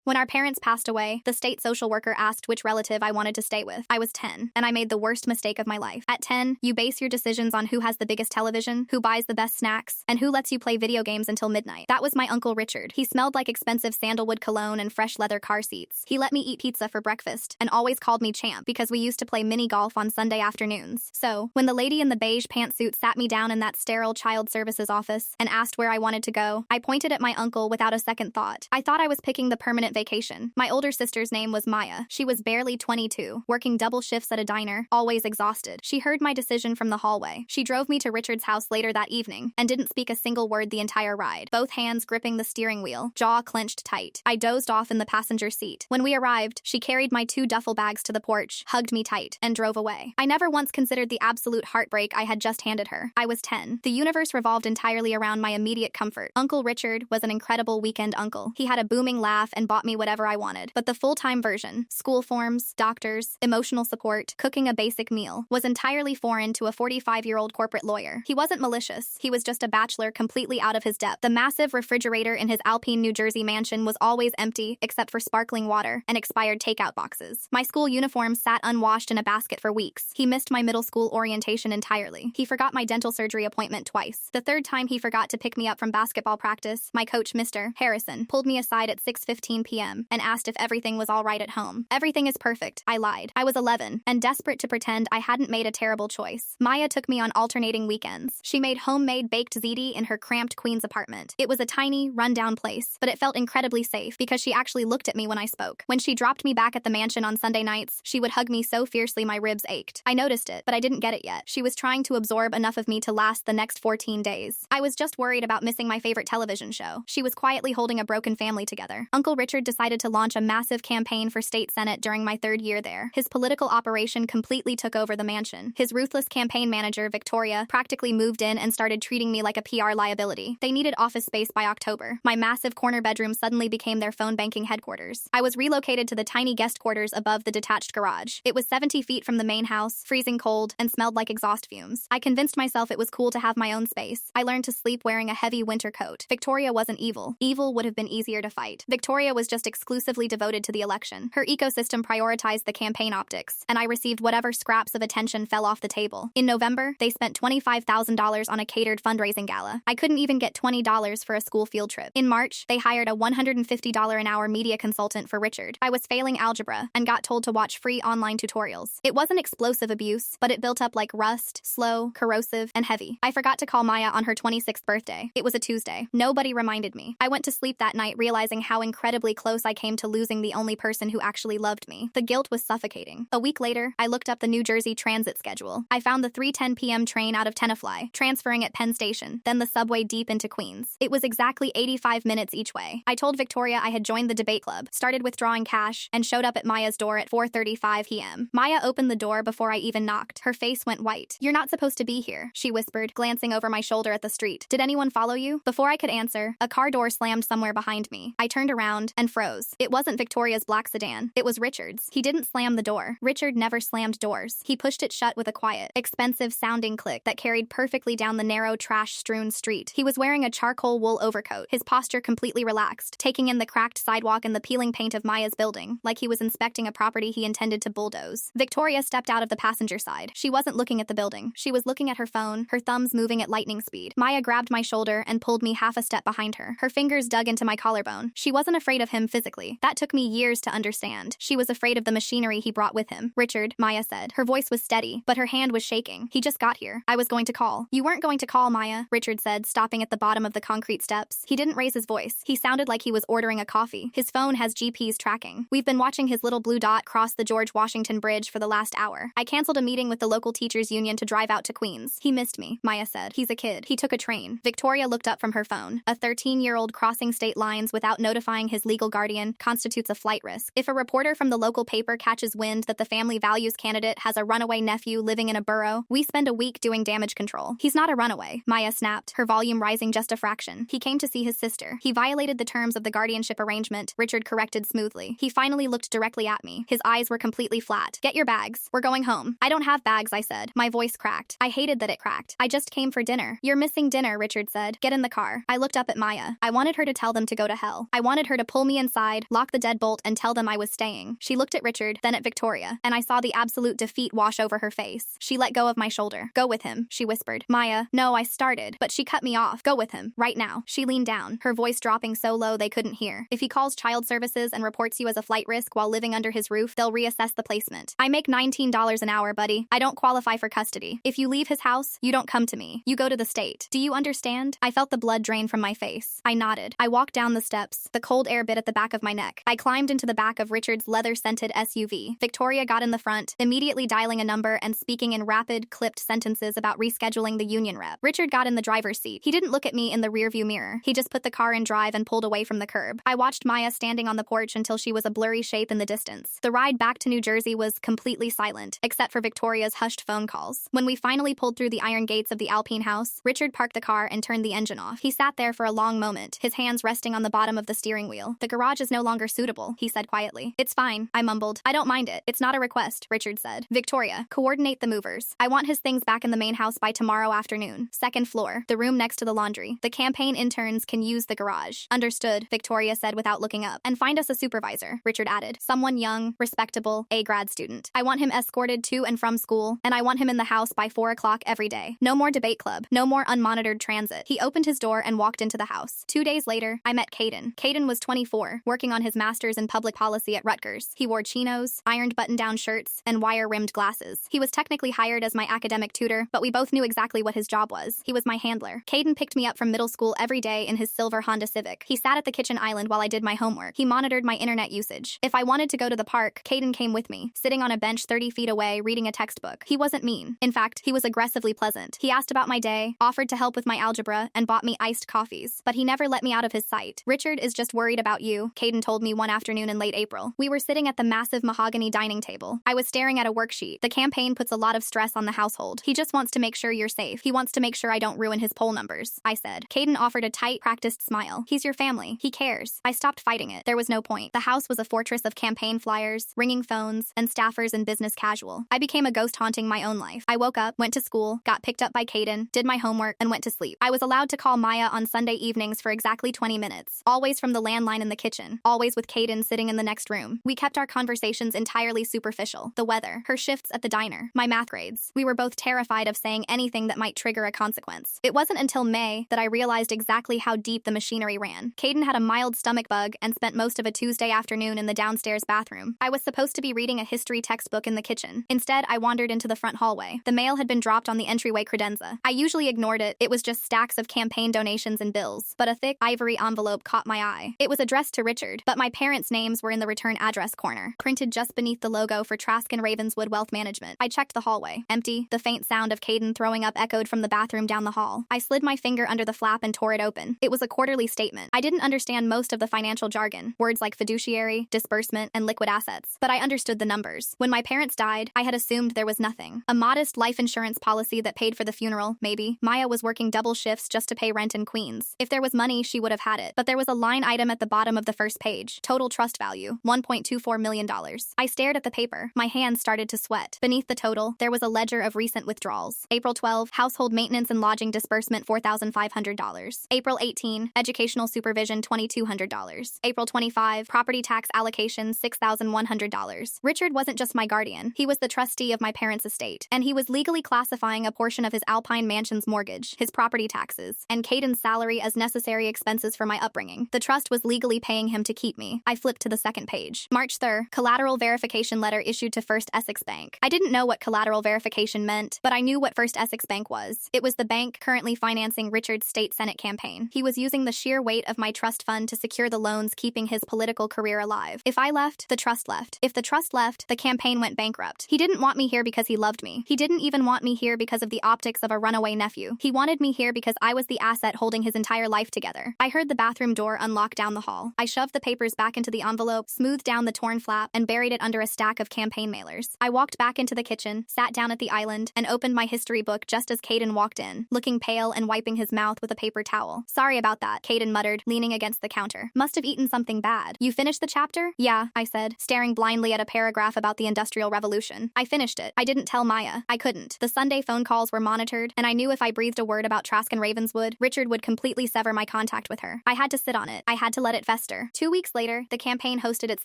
When our parents passed away, the state social worker asked which relative I wanted to stay with. I was 10, and I made the worst mistake of my life. At 10, you base your decisions on who has the biggest television, who buys the best snacks, and who lets you play video games until midnight. That was my Uncle Richard. He smelled like expensive sandalwood cologne and fresh leather car seats. He let me eat pizza for breakfast, and always called me champ because we used to play mini golf on Sunday afternoons. So, when the lady in the beige pantsuit sat me down in that sterile child services office and asked where I wanted to go, I pointed at my uncle without a second thought. I thought I was picking the permanent vacation. My older sister's name was Maya. She was barely 22, working double shifts at a diner, always exhausted. She heard my decision from the hallway. She drove me to Richard's house later that evening and didn't speak a single word the entire ride, both hands gripping the steering wheel, jaw clenched tight. I dozed off in the passenger seat. When we arrived, she carried my 2 duffel bags to the porch, hugged me tight, and drove away. I never once considered the absolute heartbreak I had just handed her. I was 10. The universe revolved entirely around my immediate comfort. Uncle Richard was an incredible weekend uncle. He had a booming laugh and bought me whatever I wanted. But the full-time version, school forms, doctors, emotional support, cooking a basic meal, was entirely foreign to a 45-year-old corporate lawyer. He wasn't malicious. He was just a bachelor completely out of his depth. The massive refrigerator in his Alpine, New Jersey mansion was always empty except for sparkling water and expired takeout boxes. My school uniform sat unwashed in a basket for weeks. He missed my middle school orientation entirely. He forgot my dental surgery appointment twice. The third time he forgot to pick me up from basketball practice, my coach, Mr. Harrison, pulled me aside at 6:15 p.m. and asked if everything was all right at home. Everything is perfect, I lied. I was 11 and desperate to pretend I hadn't made a terrible choice. Maya took me on alternating weekends. She made homemade baked ziti in her cramped Queens apartment. It was a tiny, rundown place, but it felt incredibly safe because she actually looked at me when I spoke. When she dropped me back at the mansion on Sunday nights, she would hug me so fiercely my ribs ached. I noticed it, but I didn't get it yet. She was trying to absorb enough of me to last the next 14 days. I was just worried about missing my favorite television show. She was quietly holding a broken family together. Uncle Richard decided to launch a massive campaign for state senate during my 3rd year there. His political operation completely took over the mansion. His ruthless campaign manager, Victoria, practically moved in and started treating me like a PR liability. They needed office space by October. My massive corner bedroom suddenly became their phone banking headquarters. I was relocated to the tiny guest quarters above the detached garage. It was 70 feet from the main house, freezing cold, and smelled like exhaust fumes. I convinced myself it was cool to have my own space. I learned to sleep wearing a heavy winter coat. Victoria wasn't evil. Evil would have been easier to fight. Victoria was just exclusively devoted to the election. Her ecosystem prioritized the campaign optics, and I received whatever scraps of attention fell off the table. In November, they spent $25,000 on a catered fundraising gala. I couldn't even get $20 for a school field trip. In March, they hired a $150 an hour media consultant for Richard. I was failing algebra and got told to watch free online tutorials. It wasn't explosive abuse, but it built up like rust, slow, corrosive, and heavy. I forgot to call Maya on her 26th birthday. It was a Tuesday. Nobody reminded me. I went to sleep that night realizing how incredibly close I came to losing the only person who actually loved me. The guilt was suffocating. A week later, I looked up the New Jersey transit schedule. I found the 3:10 p.m. train out of Tenafly, transferring at Penn Station, then the subway deep into Queens. It was exactly 85 minutes each way. I told Victoria I had joined the debate club, started withdrawing cash, and showed up at Maya's door at 4:35 p.m. Maya opened the door before I even knocked. Her face went white. "You're not supposed to be here," she whispered, glancing over my shoulder at the street. "Did anyone follow you?" Before I could answer, a car door slammed somewhere behind me. I turned around and froze. It wasn't Victoria's black sedan. It was Richard's. He didn't slam the door. Richard never slammed doors. He pushed it shut with a quiet, expensive-sounding click that carried perfectly down the narrow, trash-strewn street. He was wearing a charcoal wool overcoat, his posture completely relaxed, taking in the cracked sidewalk and the peeling paint of Maya's building, like he was inspecting a property he intended to bulldoze. Victoria stepped out of the passenger side. She wasn't looking at the building. She was looking at her phone, her thumbs moving at lightning speed. Maya grabbed my shoulder and pulled me half a step behind her. Her fingers dug into my collarbone. She wasn't afraid of him physically. That took me years to understand. She was afraid of the machinery he brought with him. "Richard," Maya said. Her voice was steady, but her hand was shaking. "He just got here. I was going to call." "You weren't going to call, Maya," Richard said, stopping at the bottom of the concrete steps. He didn't raise his voice. He sounded like he was ordering a coffee. His phone has GPS tracking. "We've been watching his little blue dot cross the George Washington Bridge for the last hour. I canceled a meeting with the local teachers union to drive out to Queens. He missed me," Maya said. "He's a kid. He took a train." Victoria looked up from her phone. A 13-year-old crossing state lines without notifying his legal guardian constitutes a flight risk. If a reporter from the local paper catches wind that the family values candidate has a runaway nephew living in a borough, we spend a week doing damage control. "He's not a runaway," Maya snapped, her volume rising just a fraction. "He came to see his sister. He violated the terms of the guardianship arrangement," Richard corrected smoothly. He finally looked directly at me. His eyes were completely flat. "Get your bags. We're going home." "I don't have bags," I said. My voice cracked. I hated that it cracked. "I just came for dinner." "You're missing dinner," Richard said. "Get in the car." I looked up at Maya. I wanted her to tell them to go to hell. I wanted her to pull me me inside, lock the deadbolt, and tell them I was staying. She looked at Richard, then at Victoria, and I saw the absolute defeat wash over her face. She let go of my shoulder. Go with him, she whispered. Maya, no, I started, but she cut me off. Go with him, right now. She leaned down, her voice dropping so low they couldn't hear. If he calls child services and reports you as a flight risk while living under his roof, they'll reassess the placement. I make $19 an hour, buddy. I don't qualify for custody. If you leave his house, you don't come to me. You go to the state. Do you understand? I felt the blood drain from my face. I nodded. I walked down the steps. The cold air bit at the back of my neck. I climbed into the back of Richard's leather-scented SUV. Victoria got in the front, immediately dialing a number and speaking in rapid, clipped sentences about rescheduling the union rep. Richard got in the driver's seat. He didn't look at me in the rearview mirror. He just put the car in drive and pulled away from the curb. I watched Maya standing on the porch until she was a blurry shape in the distance. The ride back to New Jersey was completely silent, except for Victoria's hushed phone calls. When we finally pulled through the iron gates of the Alpine house, Richard parked the car and turned the engine off. He sat there for a long moment, his hands resting on the bottom of the steering wheel. The garage is no longer suitable, he said quietly. It's fine, I mumbled. I don't mind it. It's not a request, Richard said. Victoria, coordinate the movers. I want his things back in the main house by tomorrow afternoon. Second floor, the room next to the laundry. The campaign interns can use the garage. Understood, Victoria said without looking up. And find us a supervisor, Richard added. Someone young, respectable, a grad student. I want him escorted to and from school, and I want him in the house by 4 o'clock every day. No more debate club. No more unmonitored transit. He opened his door and walked into the house. 2 days later, I met Caden. Caden was 24, working on his master's in public policy at Rutgers. He wore chinos, ironed button-down shirts, and wire-rimmed glasses. He was technically hired as my academic tutor, but we both knew exactly what his job was. He was my handler. Caden picked me up from middle school every day in his silver Honda Civic. He sat at the kitchen island while I did my homework. He monitored my internet usage. If I wanted to go to the park, Caden came with me, sitting on a bench 30 feet away reading a textbook. He wasn't mean. In fact, he was aggressively pleasant. He asked about my day, offered to help with my algebra, and bought me iced coffees. But he never let me out of his sight. Richard is just worried about you, Caden told me one afternoon in late April. We were sitting at the massive mahogany dining table. I was staring at a worksheet. The campaign puts a lot of stress on the household. He just wants to make sure you're safe. He wants to make sure I don't ruin his poll numbers, I said. Caden offered a tight, practiced smile. He's your family. He cares. I stopped fighting it. There was no point. The house was a fortress of campaign flyers, ringing phones, and staffers in business casual. I became a ghost haunting my own life. I woke up, went to school, got picked up by Caden, did my homework, and went to sleep. I was allowed to call Maya on Sunday evenings for exactly 20 minutes, always from the landline in the kitchen, always with Caden sitting in the next room. We kept our conversations entirely superficial. The weather, her shifts at the diner, my math grades. We were both terrified of saying anything that might trigger a consequence. It wasn't until May that I realized exactly how deep the machinery ran. Caden had a mild stomach bug and spent most of a Tuesday afternoon in the downstairs bathroom. I was supposed to be reading a history textbook in the kitchen. Instead, I wandered into the front hallway. The mail had been dropped on the entryway credenza. I usually ignored it. It was just stacks of campaign donations and bills. But a thick, ivory envelope caught my eye. It was addressed to Richard, but my parents' names were in the return address corner, printed just beneath the logo for Trask and Ravenswood Wealth Management. I checked the hallway. Empty. The faint sound of Caden throwing up echoed from the bathroom down the hall. I slid my finger under the flap and tore it open. It was a quarterly statement. I didn't understand most of the financial jargon, words like fiduciary, disbursement, and liquid assets, but I understood the numbers. When my parents died, I had assumed there was nothing. A modest life insurance policy that paid for the funeral, maybe. Maya was working double shifts just to pay rent in Queens. If there was money, she would have had it. But there was a line item at the bottom of the first page. Total trust value, $1.24 million. I stared at the paper. My hands started to sweat. Beneath the total, there was a ledger of recent withdrawals. April 12, household maintenance and lodging disbursement, $4,500. April 18, educational supervision, $2,200. April 25, property tax allocation, $6,100. Richard wasn't just my guardian. He was the trustee of my parents' estate, and he was legally classifying a portion of his Alpine Mansion's mortgage, his property taxes, and Caden's salary as necessary expenses for my upbringing. The trust was legally paying him to keep me. I flipped to the second page. March 3rd, collateral verification letter issued to First Essex Bank. I didn't know what collateral verification meant, but I knew what First Essex Bank was. It was the bank currently financing Richard's state Senate campaign. He was using the sheer weight of my trust fund to secure the loans keeping his political career alive. If I left, the trust left. If the trust left, the campaign went bankrupt. He didn't want me here because he loved me. He didn't even want me here because of the optics of a runaway nephew. He wanted me here because I was the asset holding his entire life together. I heard the bathroom door unlock down the hall. I shoved the papers back into the envelope, smoothed down the torn flap, and buried it under a stack of campaign mailers. I walked back into the kitchen, sat down at the island, and opened my history book just as Caden walked in, looking pale and wiping his mouth with a paper towel. Sorry about that, Caden muttered, leaning against the counter. Must have eaten something bad. You finished the chapter? Yeah, I said, staring blindly at a paragraph about the Industrial Revolution. I finished it. I didn't tell Maya. I couldn't. The Sunday phone calls were monitored, and I knew if I breathed a word about Trask and Ravenswood, Richard would completely sever my contact with her. I had to sit on it. I had to let it fester. investor. 2 weeks later, the campaign hosted its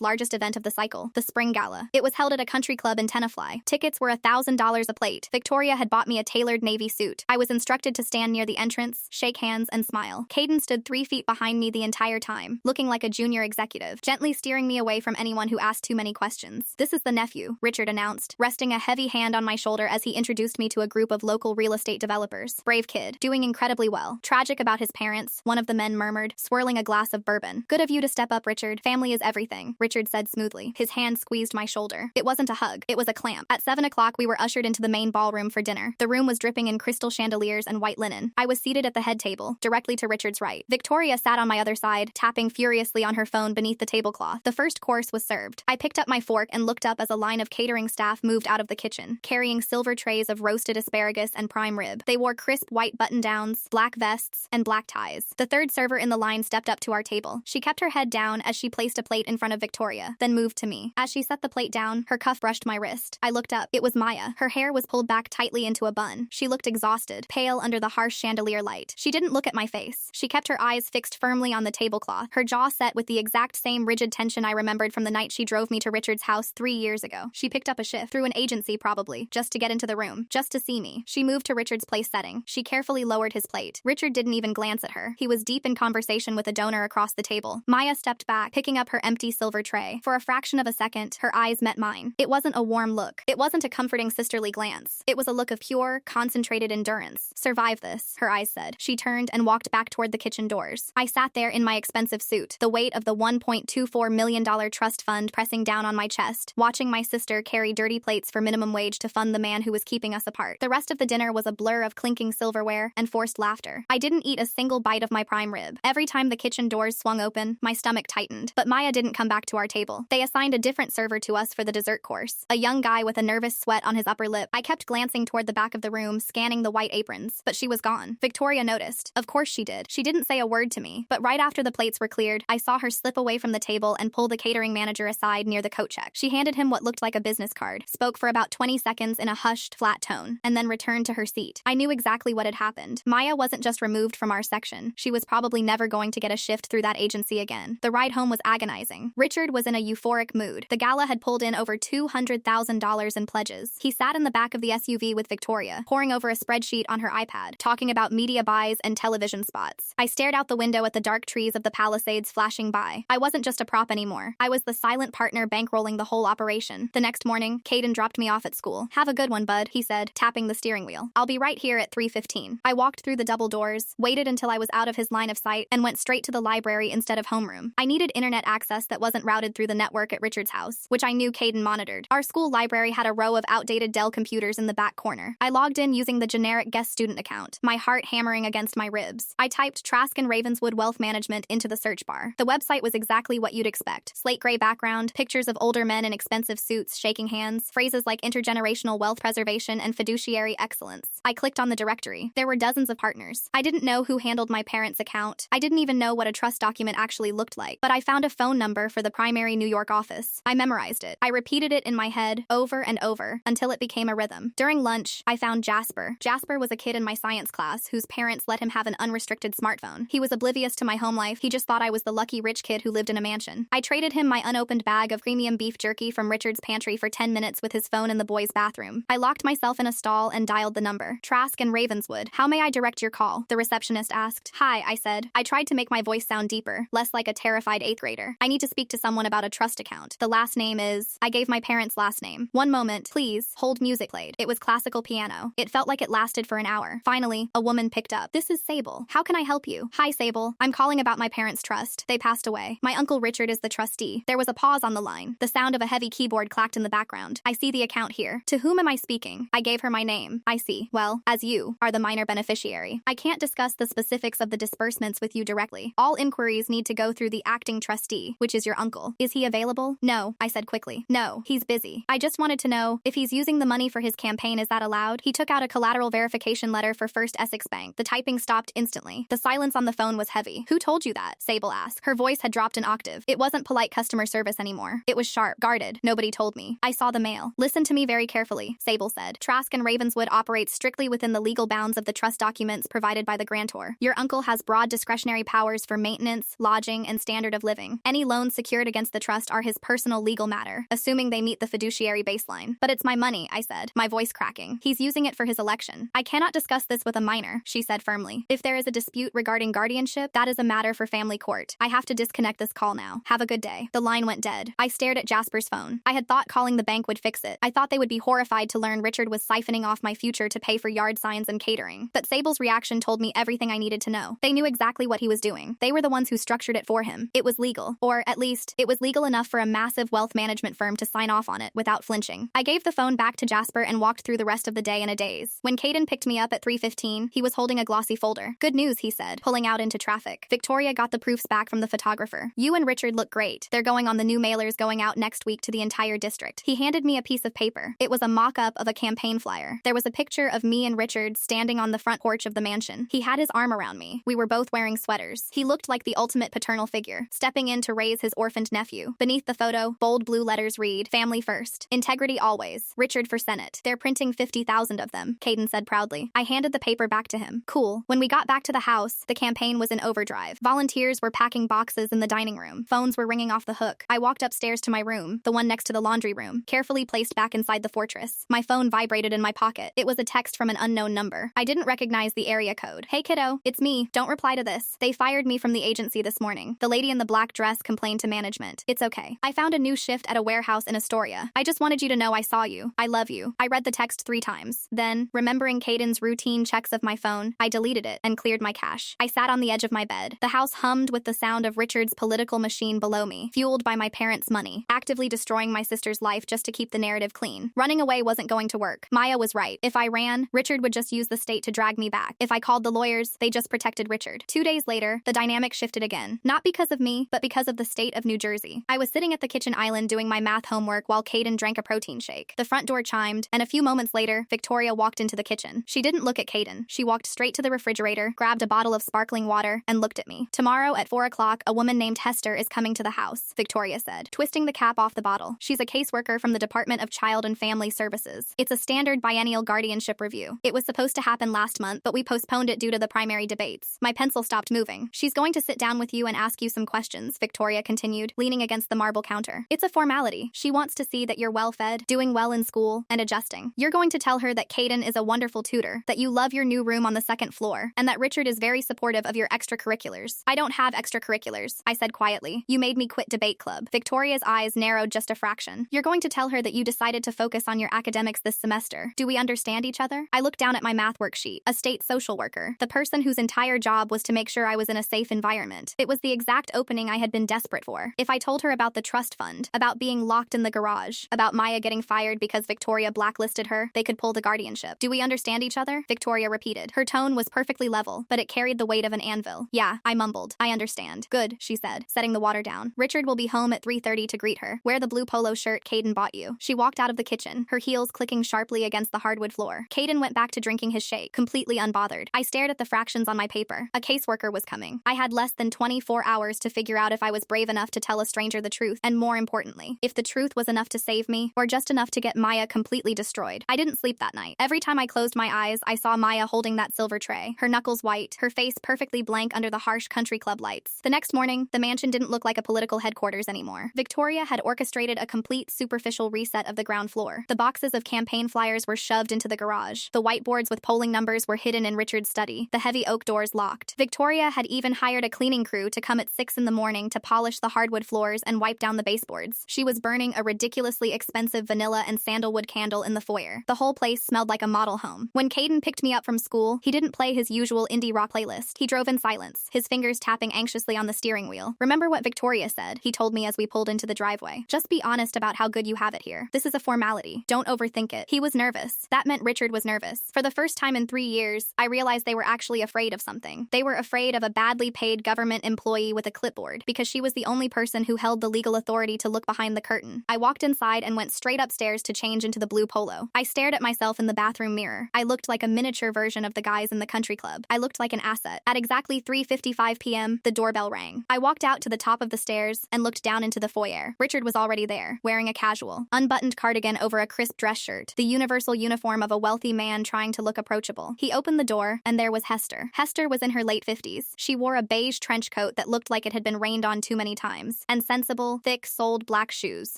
largest event of the cycle, the Spring Gala. It was held at a country club in Tenafly. Tickets were $1,000 a plate. Victoria had bought me a tailored navy suit. I was instructed to stand near the entrance, shake hands, and smile. Caden stood 3 feet behind me the entire time, looking like a junior executive, gently steering me away from anyone who asked too many questions. "This is the nephew," Richard announced, resting a heavy hand on my shoulder as he introduced me to a group of local real estate developers. "Brave kid, doing incredibly well. Tragic about his parents," one of the men murmured, swirling a glass of bourbon. "Good of you to step up, Richard. Family is everything," Richard said smoothly. His hand squeezed my shoulder. It wasn't a hug, it was a clamp. At 7 o'clock, we were ushered into the main ballroom for dinner. The room was dripping in crystal chandeliers and white linen. I was seated at the head table, directly to Richard's right. Victoria sat on my other side, tapping furiously on her phone beneath the tablecloth. The first course was served. I picked up my fork and looked up as a line of catering staff moved out of the kitchen, carrying silver trays of roasted asparagus and prime rib. They wore crisp white button-downs, black vests, and black ties. The third server in the line stepped up to our table. She kept her head down as she placed a plate in front of Victoria, then moved to me. As she set the plate down, her cuff brushed my wrist. I looked up. It was Maya. Her hair was pulled back tightly into a bun. She looked exhausted, pale under the harsh chandelier light. She didn't look at my face. She kept her eyes fixed firmly on the tablecloth, her jaw set with the exact same rigid tension I remembered from the night she drove me to Richard's house 3 years ago. She picked up a shift, through an agency probably, just to get into the room, just to see me. She moved to Richard's place setting. She carefully lowered his plate. Richard didn't even glance at her. He was deep in conversation with a donor across the table. Maya stepped back, picking up her empty silver tray. For a fraction of a second, her eyes met mine. It wasn't a warm look. It wasn't a comforting sisterly glance. It was a look of pure, concentrated endurance. "Survive this," her eyes said. She turned and walked back toward the kitchen doors. I sat there in my expensive suit, the weight of the $1.24 million trust fund pressing down on my chest, watching my sister carry dirty plates for minimum wage to fund the man who was keeping us apart. The rest of the dinner was a blur of clinking silverware and forced laughter. I didn't eat a single bite of my prime rib. Every time the kitchen doors swung open, my stomach tightened. But Maya didn't come back to our table. They assigned a different server to us for the dessert course, a young guy with a nervous sweat on his upper lip. I kept glancing toward the back of the room, scanning the white aprons, but she was gone. Victoria noticed. Of course she did. She didn't say a word to me, but right after the plates were cleared, I saw her slip away from the table and pull the catering manager aside near the coat check. She handed him what looked like a business card, spoke for about 20 seconds in a hushed, flat tone, and then returned to her seat. I knew exactly what had happened. Maya wasn't just removed from our section. She was probably never going to get a shift through that agency again. The ride home was agonizing. Richard was in a euphoric mood. The gala had pulled in over $200,000 in pledges. He sat in the back of the SUV with Victoria, poring over a spreadsheet on her iPad, talking about media buys and television spots. I stared out the window at the dark trees of the Palisades flashing by. I wasn't just a prop anymore. I was the silent partner bankrolling the whole operation. The next morning, Caden dropped me off at school. "Have a good one, bud," he said, tapping the steering wheel. "I'll be right here at 3:15. I walked through the double doors, waited until I was out of his line of sight, and went straight to the library instead of homeroom. I needed internet access that wasn't routed through the network at Richard's house, which I knew Caden monitored. Our school library had a row of outdated Dell computers in the back corner. I logged in using the generic guest student account, my heart hammering against my ribs. I typed Trask and Ravenswood Wealth Management into the search bar. The website was exactly what you'd expect. Slate gray background, pictures of older men in expensive suits shaking hands, phrases like intergenerational wealth preservation and fiduciary excellence. I clicked on the directory. There were dozens of partners. I didn't know who handled my parents' account. I didn't even know what a trust document actually looked like, but I found a phone number for the primary New York office. I memorized it. I repeated it in my head over and over until it became a rhythm. During lunch, I found Jasper. Jasper was a kid in my science class whose parents let him have an unrestricted smartphone. He was oblivious to my home life. He just thought I was the lucky rich kid who lived in a mansion. I traded him my unopened bag of premium beef jerky from Richard's pantry for 10 minutes with his phone in the boys' bathroom. I locked myself in a stall and dialed the number. "Trask and Ravenswood. How may I direct your call?" the receptionist asked. "Hi," I said. I tried to make my voice sound deeper, less like a terrified 8th grader. "I need to speak to someone about a trust account. The last name is..." I gave my parents' last name. "One moment, please." Hold music played. It was classical piano. It felt like it lasted for an hour. Finally, a woman picked up. "This is Sable. How can I help you?" "Hi, Sable. I'm calling about my parents' trust. They passed away. My uncle Richard is the trustee." There was a pause on the line. The sound of a heavy keyboard clacked in the background. "I see the account here. To whom am I speaking?" I gave her my name. "I see. Well, as you are the minor beneficiary, I can't discuss the specifics of the disbursements with you directly. All inquiries need to go through the acting trustee, which is your uncle. Is he available?" "No," I said quickly. "No, he's busy. I just wanted to know, if he's using the money for his campaign, is that allowed?" He took out a collateral verification letter for First Essex Bank. The typing stopped instantly. The silence on the phone was heavy. "Who told you that?" Sable asked. Her voice had dropped an octave. It wasn't polite customer service anymore. It was sharp, guarded. "Nobody told me. I saw the mail." "Listen to me very carefully," Sable said. "Trask and Ravenswood operates strictly within the legal bounds of the trust documents provided by the grantor. Your uncle has broad discretionary powers for maintenance, lodging, lodging, and standard of living. Any loans secured against the trust are his personal legal matter, assuming they meet the fiduciary baseline. But it's my money, I said, my voice cracking. He's using it for his election. I cannot discuss this with a minor, she said firmly. If there is a dispute regarding guardianship, that is a matter for family court. I have to disconnect this call now. Have a good day. The line went dead. I stared at Jasper's phone. I had thought calling the bank would fix it. I thought they would be horrified to learn Richard was siphoning off my future to pay for yard signs and catering. But Sable's reaction told me everything I needed to know. They knew exactly what he was doing. They were the ones who structured it for him. It was legal. Or, at least, it was legal enough for a massive wealth management firm to sign off on it without flinching. I gave the phone back to Jasper and walked through the rest of the day in a daze. When Caden picked me up at 3:15, he was holding a glossy folder. Good news, he said, pulling out into traffic. Victoria got the proofs back from the photographer. You and Richard look great. They're going on the new mailers going out next week to the entire district. He handed me a piece of paper. It was a mock-up of a campaign flyer. There was a picture of me and Richard standing on the front porch of the mansion. He had his arm around me. We were both wearing sweaters. He looked like the ultimate paternal figure, stepping in to raise his orphaned nephew. Beneath the photo, bold blue letters read, "Family first. Integrity always. Richard for Senate. They're printing 50,000 of them," Caden said proudly. I handed the paper back to him. Cool. When we got back to the house, the campaign was in overdrive. Volunteers were packing boxes in the dining room. Phones were ringing off the hook. I walked upstairs to my room, the one next to the laundry room, carefully placed back inside the fortress. My phone vibrated in my pocket. It was a text from an unknown number. I didn't recognize the area code. "Hey kiddo, it's me. Don't reply to this. They fired me from the agency this morning." The lady in the black dress complained to management. "It's okay. I found a new shift at a warehouse in Astoria. I just wanted you to know I saw you. I love you." I read the text 3 times. Then, remembering Caden's routine checks of my phone, I deleted it and cleared my cache. I sat on the edge of my bed. The house hummed with the sound of Richard's political machine below me, fueled by my parents' money, actively destroying my sister's life just to keep the narrative clean. Running away wasn't going to work. Maya was right. If I ran, Richard would just use the state to drag me back. If I called the lawyers, they just protected Richard. 2 days later, the dynamic shifted again. Not because of me, but because of the state of New Jersey. I was sitting at the kitchen island doing my math homework while Caden drank a protein shake. The front door chimed, and a few moments later, Victoria walked into the kitchen. She didn't look at Caden. She walked straight to the refrigerator, grabbed a bottle of sparkling water, and looked at me. "Tomorrow at 4 o'clock, a woman named Hester is coming to the house," Victoria said, twisting the cap off the bottle. "She's a caseworker from the Department of Child and Family Services. It's a standard biennial guardianship review. It was supposed to happen last month, but we postponed it due to the primary debates." My pencil stopped moving. "She's going to sit down with you and ask you some questions," Victoria continued, leaning against the marble counter. "It's a formality. She wants to see that you're well-fed, doing well in school, and adjusting. You're going to tell her that Caden is a wonderful tutor, that you love your new room on the 2nd floor, and that Richard is very supportive of your extracurriculars." "I don't have extracurriculars," I said quietly. "You made me quit debate club." Victoria's eyes narrowed just a fraction. "You're going to tell her that you decided to focus on your academics this semester. Do we understand each other?" I looked down at my math worksheet. A state social worker, the person whose entire job was to make sure I was in a safe environment. It was the exact opening I had been desperate for. If I told her about the trust fund, about being locked in the garage, about Maya getting fired because Victoria blacklisted her, they could pull the guardianship. "Do we understand each other?" Victoria repeated. Her tone was perfectly level, but it carried the weight of an anvil. "Yeah," I mumbled. "I understand." "Good," she said, setting the water down. "Richard will be home at 3:30 to greet her. Wear the blue polo shirt Caden bought you." She walked out of the kitchen, her heels clicking sharply against the hardwood floor. Caden went back to drinking his shake, completely unbothered. I stared at the fractions on my paper. A caseworker was coming. I had less than 24 hours to figure out if I was brave enough to tell a stranger the truth, and more importantly, if the truth was enough to save me, or just enough to get Maya completely destroyed. I didn't sleep that night. Every time I closed my eyes, I saw Maya holding that silver tray, her knuckles white, her face perfectly blank under the harsh country club lights. The next morning, the mansion didn't look like a political headquarters anymore. Victoria had orchestrated a complete superficial reset of the ground floor. The boxes of campaign flyers were shoved into the garage. The whiteboards with polling numbers were hidden in Richard's study, the heavy oak doors locked. Victoria had even hired a cleaning crew to come at 6 in the morning to polish the hardwood floors and wipe down the baseboards. She was burning a ridiculously expensive vanilla and sandalwood candle in the foyer. The whole place smelled like a model home. When Caden picked me up from school, he didn't play his usual indie rock playlist. He drove in silence, his fingers tapping anxiously on the steering wheel. "Remember what Victoria said," he told me as we pulled into the driveway. "Just be honest about how good you have it here. This is a formality. Don't overthink it." He was nervous. That meant Richard was nervous. For the first time in 3 years, I realized they were actually afraid of something. They were afraid of a badly paid government employee with a clipboard, because she was the only person who held the legal authority to look behind the curtain. I walked inside and went straight upstairs to change into the blue polo. I stared at myself in the bathroom mirror. I looked like a miniature version of the guys in the country club. I looked like an asset. At exactly 3:55 p.m., the doorbell rang. I walked out to the top of the stairs and looked down into the foyer. Richard was already there, wearing a casual, unbuttoned cardigan over a crisp dress shirt, the universal uniform of a wealthy man trying to look approachable. He opened the door, and there was Hester. Hester was in her late 50s. She wore a beige trench coat coat that looked like it had been rained on too many times, and sensible, thick-soled black shoes.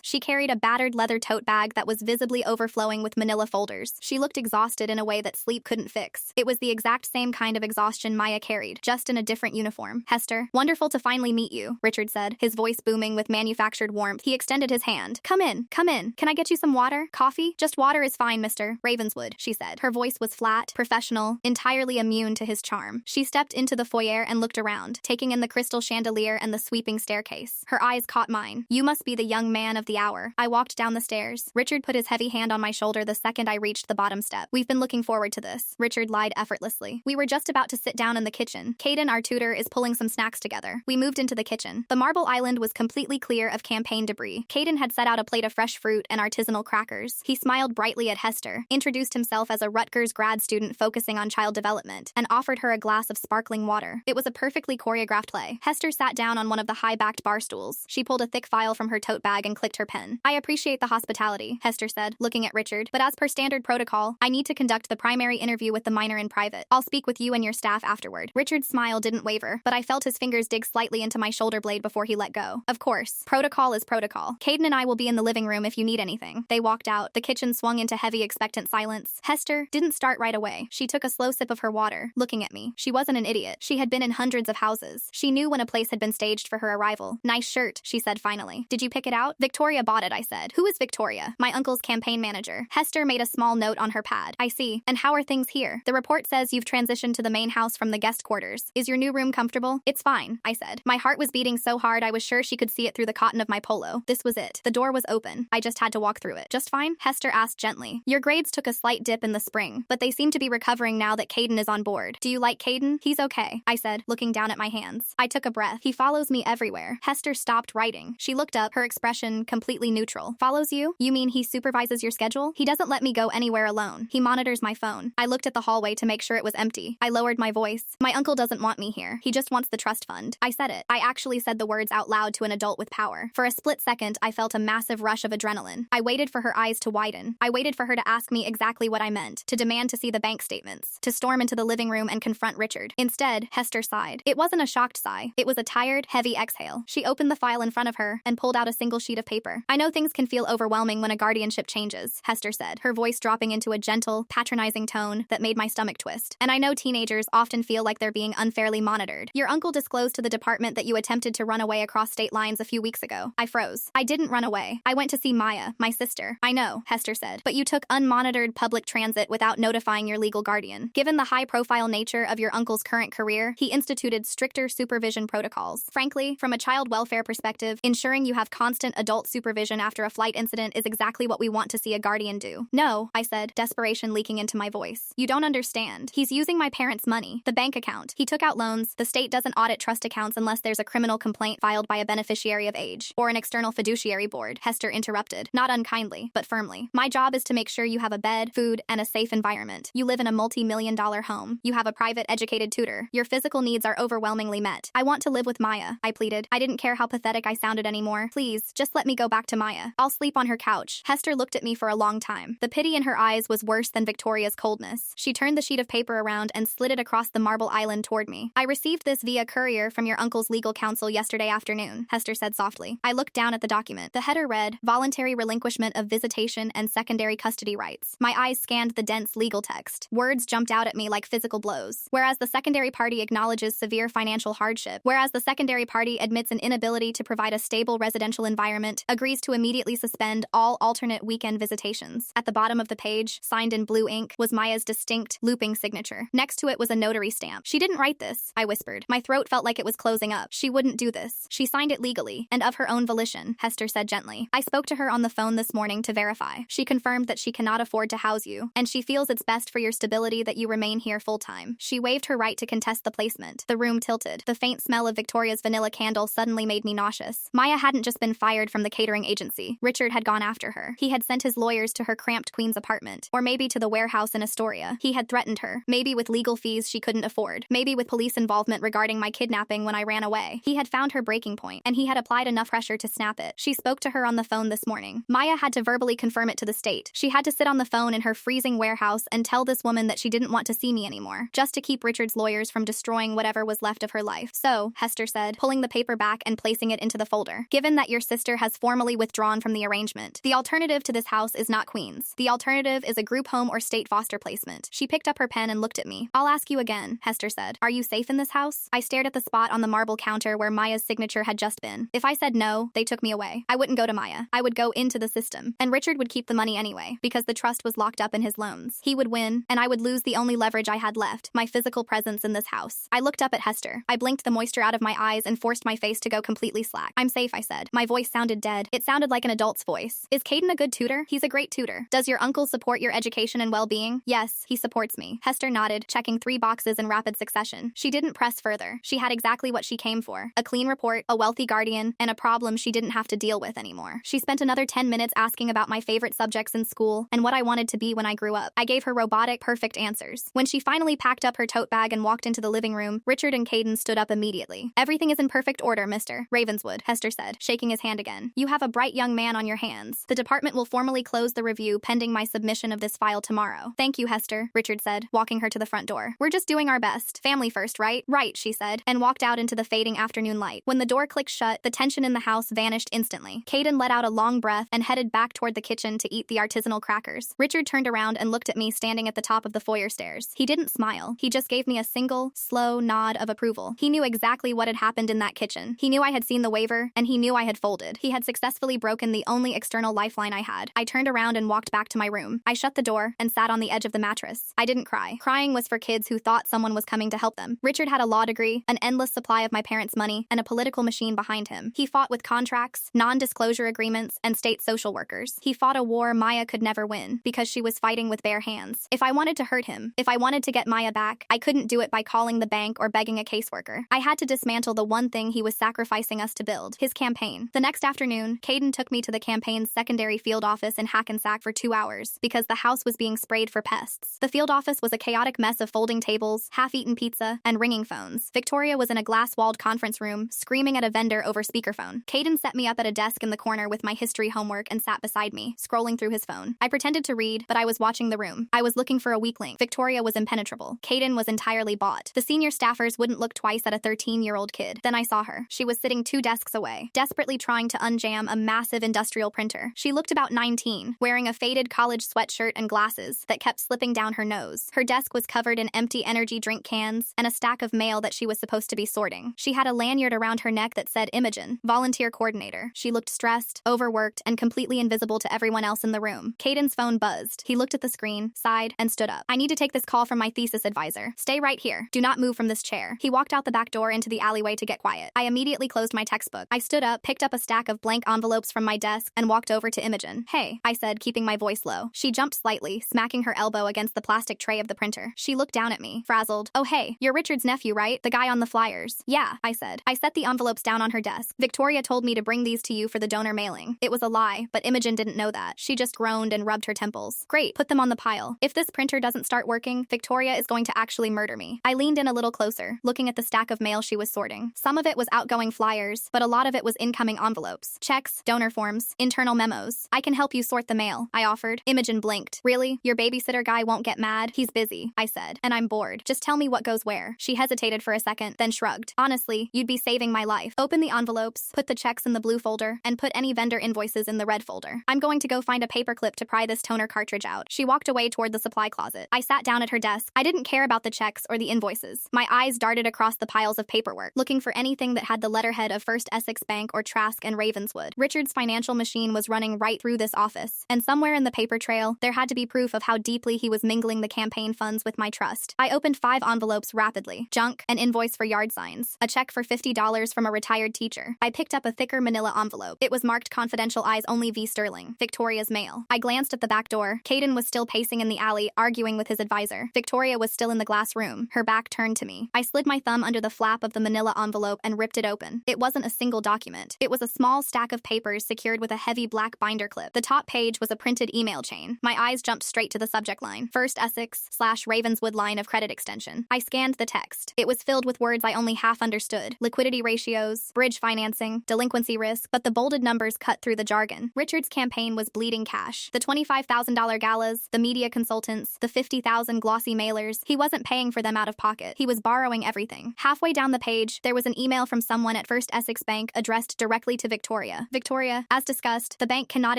She carried a battered leather tote bag that was visibly overflowing with manila folders. She looked exhausted in a way that sleep couldn't fix. It was the exact same kind of exhaustion Maya carried, just in a different uniform. "Hester, wonderful to finally meet you," Richard said, his voice booming with manufactured warmth. He extended his hand. Come in, come in. Can I get you some water? Coffee? Just water is fine, Mr. Ravenswood," she said. Her voice was flat, professional, entirely immune to his charm. She stepped into the foyer and looked around, taking in the crystal chandelier and the sweeping staircase. Her eyes caught mine. "You must be the young man of the hour." I walked down the stairs. Richard put his heavy hand on my shoulder the second I reached the bottom step. "We've been looking forward to this," Richard lied effortlessly. "We were just about to sit down in the kitchen. Caden, our tutor, is pulling some snacks together." We moved into the kitchen. The marble island was completely clear of campaign debris. Caden had set out a plate of fresh fruit and artisanal crackers. He smiled brightly at Hester, introduced himself as a Rutgers grad student focusing on child development, and offered her a glass of sparkling water. It was a perfectly choreographed play. Hester sat down on one of the high-backed bar stools. She pulled a thick file from her tote bag and clicked her pen. "I appreciate the hospitality," Hester said, looking at Richard, "but as per standard protocol, I need to conduct the primary interview with the minor in private. I'll speak with you and your staff afterward." Richard's smile didn't waver, but I felt his fingers dig slightly into my shoulder blade before he let go. "Of course. Protocol is protocol. Caden and I will be in the living room if you need anything." They walked out. The kitchen swung into heavy, expectant silence. Hester didn't start right away. She took a slow sip of her water, looking at me. She wasn't an idiot. She had been in hundreds of houses. She knew when a place had been staged for her arrival. "Nice shirt," she said finally. "Did you pick it out?" "Victoria bought it," I said. "Who is Victoria?" "My uncle's campaign manager." Hester made a small note on her pad. "I see. And how are things here?" "The report says you've transitioned to the main house from the guest quarters. Is your new room comfortable?" "It's fine," I said. My heart was beating so hard I was sure she could see it through the cotton of my polo. This was it. The door was open. I just had to walk through it. "Just fine?" Hester asked gently. "Your grades took a slight dip in the spring, but they seem to be recovering now that Caden is on board. Do you like Caden?" "He's okay," I said, looking down at my hands. I took a breath. "He follows me everywhere." Hester stopped writing. She looked up, her expression completely neutral. "Follows you? You mean he supervises your schedule?" "He doesn't let me go anywhere alone. He monitors my phone." I looked at the hallway to make sure it was empty. I lowered my voice. "My uncle doesn't want me here. He just wants the trust fund." I said it. I actually said the words out loud to an adult with power. For a split second, I felt a massive rush of adrenaline. I waited for her eyes to widen. I waited for her to ask me exactly what I meant, to demand to see the bank statements, to storm into the living room and confront Richard. Instead, Hester sighed. It wasn't a shocked sigh. It was a tired, heavy exhale. She opened the file in front of her and pulled out a single sheet of paper. "I know things can feel overwhelming when a guardianship changes," Hester said, her voice dropping into a gentle, patronizing tone that made my stomach twist. "And I know teenagers often feel like they're being unfairly monitored. Your uncle disclosed to the department that you attempted to run away across state lines a few weeks ago." I froze. "I didn't run away. I went to see Maya, my sister." "I know," Hester said, "but you took unmonitored public transit without notifying your legal guardian. Given the high-profile nature of your uncle's current career, he instituted stricter supervision protocols. Frankly, from a child welfare perspective, ensuring you have constant adult supervision after a flight incident is exactly what we want to see a guardian do." "No," I said, desperation leaking into my voice. "You don't understand. He's using my parents' money, the bank account. He took out loans. The state doesn't audit trust accounts unless there's a criminal complaint filed by a beneficiary of age, or an external fiduciary board," Hester interrupted, not unkindly, but firmly. "My job is to make sure you have a bed, food, and a safe environment. You live in a multi-million-dollar home. You have a private, educated tutor. Your physical needs are overwhelmingly met. I want to live with Maya," I pleaded. I didn't care how pathetic I sounded anymore. "Please, just let me go back to Maya. I'll sleep on her couch." Hester looked at me for a long time. The pity in her eyes was worse than Victoria's coldness. She turned the sheet of paper around and slid it across the marble island toward me. "I received this via courier from your uncle's legal counsel yesterday afternoon," Hester said softly. I looked down at the document. The header read, "Voluntary relinquishment of visitation and secondary custody rights." My eyes scanned the dense legal text. Words jumped out at me like physical blows. "Whereas the secondary party acknowledges severe financial hardship. Whereas the secondary party admits an inability to provide a stable residential environment, agrees to immediately suspend all alternate weekend visitations." At the bottom of the page, signed in blue ink, was Maya's distinct, looping signature. Next to it was a notary stamp. "She didn't write this," I whispered. My throat felt like it was closing up. "She wouldn't do this. She signed it legally, and of her own volition," Hester said gently. "I spoke to her on the phone this morning to verify. She confirmed that she cannot afford to house you, and she feels it's best for your stability that you remain here full-time. She waived her right to contest the placement." The room tilted. The faint smell of Victoria's vanilla candle suddenly made me nauseous. Maya hadn't just been fired from the catering agency. Richard had gone after her. He had sent his lawyers to her cramped Queens apartment, or maybe to the warehouse in Astoria. He had threatened her, maybe with legal fees she couldn't afford, maybe with police involvement regarding my kidnapping when I ran away. He had found her breaking point, and he had applied enough pressure to snap it. She spoke to her on the phone this morning. Maya had to verbally confirm it to the state. She had to sit on the phone in her freezing warehouse and tell this woman that she didn't want to see me anymore, just to keep Richard's lawyers from destroying whatever was left of her life. So, Hester said, pulling the paper back and placing it into the folder. Given that your sister has formally withdrawn from the arrangement, the alternative to this house is not Queens. The alternative is a group home or state foster placement. She picked up her pen and looked at me. I'll ask you again, Hester said. Are you safe in this house? I stared at the spot on the marble counter where Maya's signature had just been. If I said no, they took me away. I wouldn't go to Maya. I would go into the system. And Richard would keep the money anyway, because the trust was locked up in his loans. He would win, and I would lose the only leverage I had left, my physical presence in this house. I looked up at Hester. I blinked the moisture out of my eyes and forced my face to go completely slack. I'm safe, I said. My voice sounded dead. It sounded like an adult's voice. Is Caden a good tutor? He's a great tutor. Does your uncle support your education and well-being? Yes, he supports me. Hester nodded, checking 3 boxes in rapid succession. She didn't press further. She had exactly what she came for. A clean report, a wealthy guardian, and a problem she didn't have to deal with anymore. She spent another 10 minutes asking about my favorite subjects in school and what I wanted to be when I grew up. I gave her robotic, perfect answers. When she finally packed up her tote bag and walked into the living room, Richard and Caden stood up immediately. Everything is in perfect order, Mr. Ravenswood, Hester said, shaking his hand again. You have a bright young man on your hands. The department will formally close the review pending my submission of this file tomorrow. Thank you, Hester, Richard said, walking her to the front door. We're just doing our best. Family first, right? Right, she said, and walked out into the fading afternoon light. When the door clicked shut, the tension in the house vanished instantly. Caden let out a long breath and headed back toward the kitchen to eat the artisanal crackers. Richard turned around and looked at me standing at the top of the foyer stairs. He didn't smile. He just gave me a single, slow nod of approval. He knew exactly what had happened in that kitchen. He knew I had seen the waiver, and he knew I had folded. He had successfully broken the only external lifeline I had. I turned around and walked back to my room. I shut the door and sat on the edge of the mattress. I didn't cry. Crying was for kids who thought someone was coming to help them. Richard had a law degree, an endless supply of my parents' money, and a political machine behind him. He fought with contracts, non-disclosure agreements, and state social workers. He fought a war Maya could never win because she was fighting with bare hands. If I wanted to hurt him, if I wanted to get Maya back, I couldn't do it by calling the bank or begging a caseworker. I had to dismantle the one thing he was sacrificing us to build, his campaign. The next afternoon, Caden took me to the campaign's secondary field office in Hackensack for 2 hours because the house was being sprayed for pests. The field office was a chaotic mess of folding tables, half-eaten pizza, and ringing phones. Victoria was in a glass-walled conference room, screaming at a vendor over speakerphone. Caden set me up at a desk in the corner with my history homework and sat beside me, scrolling through his phone. I pretended to read, but I was watching the room. I was looking for a weak link. Victoria was impenetrable. Caden was entirely bought. The senior staffers wouldn't look twice at a 13-year-old kid. Then I saw her. She was sitting 2 desks away, desperately trying to unjam a massive industrial printer. She looked about 19, wearing a faded college sweatshirt and glasses that kept slipping down her nose. Her desk was covered in empty energy drink cans and a stack of mail that she was supposed to be sorting. She had a lanyard around her neck that said Imogen, volunteer coordinator. She looked stressed, overworked, and completely invisible to everyone else in the room. Caden's phone buzzed. He looked at the screen, sighed, and stood up. I need to take this call from my thesis advisor. Stay right here. Do not move from this chair. He walked out the back door into the alleyway to get quiet. I immediately closed my textbook. I stood up, picked up a stack of blank envelopes from my desk, and walked over to Imogen. Hey, I said, keeping my voice low. She jumped slightly, smacking her elbow against the plastic tray of the printer. She looked down at me, frazzled. Oh hey, you're Richard's nephew, right? The guy on the flyers. Yeah, I said. I set the envelopes down on her desk. Victoria told me to bring these to you for the donor mailing. It was a lie, but Imogen didn't know that. She just groaned and rubbed her temples. Great, put them on the pile. If this printer doesn't start working, Victoria is going to actually murder me. I leaned in a little closer, looking at the stack of mail she was sorting. Some of it was outgoing flyers, but a lot of it was incoming envelopes, checks, donor forms, internal memos. I can help you sort the mail, I offered. Imogen blinked. Really? Your babysitter guy won't get mad? He's busy, I said, and I'm bored. Just tell me what goes where. She hesitated for a second, then shrugged. Honestly, you'd be saving my life. Open the envelopes, put the checks in the blue folder, and put any vendor invoices in the red folder. I'm going to go find a paperclip to pry this toner cartridge out. She walked away toward the supply closet. I sat down at her desk. I didn't care about the checks or the invoices. My eyes darted across the piles of paperwork, looking for anything that had the letterhead of First Essex Bank or Trask and Ravenswood. Richard's financial machine was running right through this office, and somewhere in the paper trail, there had to be proof of how deeply he was mingling the campaign funds with my trust. I opened 5 envelopes rapidly. Junk, an invoice for yard signs, a check for $50 from a retired teacher. I picked up a thicker manila envelope. It was marked confidential eyes only V. Sterling, Victoria's mail. I glanced at the back door. Caden was still pacing in the alley, arguing with his advisor. Victoria was still in the glass room, her back turned to me. I slid my thumb under the flap of the manila envelope and ripped it open. It wasn't a single document. It was a small stack of papers secured with a heavy black binder clip. The top page was a printed email chain. My eyes jumped straight to the subject line. First Essex/Ravenswood line of credit extension. I scanned the text. It was filled with words I only half understood. Liquidity ratios, bridge financing, delinquency risk, but the bolded numbers cut through the jargon. Richard's campaign was bleeding cash. The $25,000 galas, the media consultants, the 50,000 glossy mailers, he wasn't paying for them out of pocket. He was borrowing everything. Halfway down the page, there was an email from someone at First Essex Bank addressed directly to Victoria. Victoria, as discussed, the bank cannot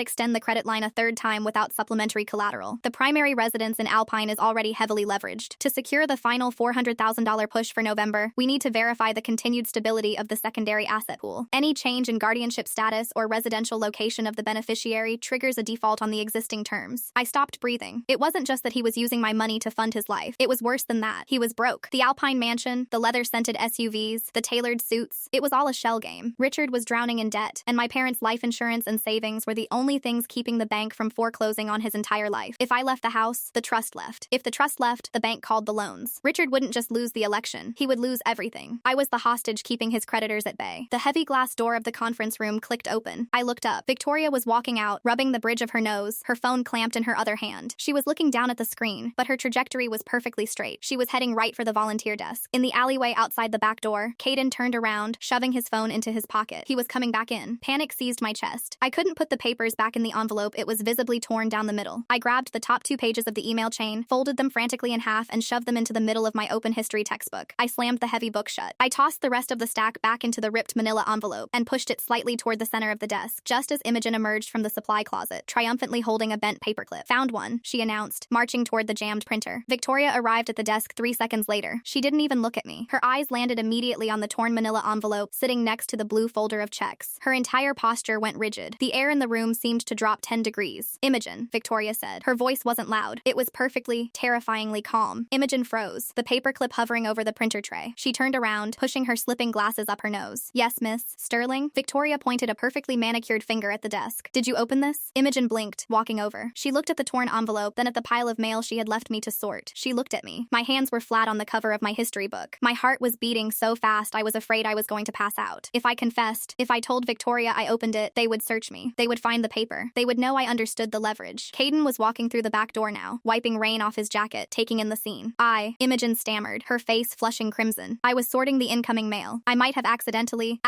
extend the credit line a third time without supplementary collateral. The primary residence in Alpine is already heavily leveraged. To secure the final $400,000 push for November, we need to verify the continued stability of the secondary asset pool. Any change in guardianship status or residential location of the beneficiary triggers a default on the existing terms. I stopped breathing. It wasn't just that he was using my money to fund his life. It was worse than that. He was broke. The Alpine mansion, the leather-scented SUVs, the tailored suits, it was all a shell game. Richard was drowning in debt, and my parents' life insurance and savings were the only things keeping the bank from foreclosing on his entire life. If I left the house, the trust left. If the trust left, the bank called the loans. Richard wouldn't just lose the election. He would lose everything. I was the hostage keeping his creditors at bay. The heavy glass door of the conference room clicked open. I looked up. Victoria was walking out, rubbing the bridge of her nose, her phone clamped in her other hand. She was looking down at the screen, but her trajectory was perfectly straight. She was heading right for the volunteer desk. In the alleyway outside the back door, Caden turned around, shoving his phone into his pocket. He was coming back in. Panic seized my chest. I couldn't put the papers back in the envelope. It was visibly torn down the middle. I grabbed the top 2 pages of the email chain, folded them frantically in half, and shoved them into the middle of my open history textbook. I slammed the heavy book shut. I tossed the rest of the stack back into the ripped manila envelope and pushed it slightly toward the center of the desk, just as Imogen emerged from the supply closet, triumphantly holding a bent paperclip. Found one, she announced, marching toward the jammed printer. Victoria arrived at the desk 3 seconds later. She didn't even look at me. Her eyes landed immediately on the torn manila envelope sitting next to the blue folder of checks. Her entire posture went rigid. The air in the room seemed to drop 10 degrees. Imogen, Victoria said. Her voice wasn't loud. It was perfectly, terrifyingly calm. Imogen froze, the paperclip hovering over the printer tray. She turned around, pushing her slipping glasses up her nose. Yes, miss. Sterling? Victoria pointed a perfectly manicured finger at the desk. Did you open this? Imogen blinked, walking over. She looked at the torn envelope, then at the pile of mail she had left me to sort. She looked at me. My hands were flat on the cover of my history book. My heart was beating so fast I was afraid I was going to pass out. If I confessed, if I told Victoria I opened it, they would search me. They would find the paper. They would know I understood the leverage. Caden was walking through the back door now, wiping rain off his jacket, taking in the scene. Imogen stammered, her face flushing crimson. I was sorting the incoming mail. I might have accidentally?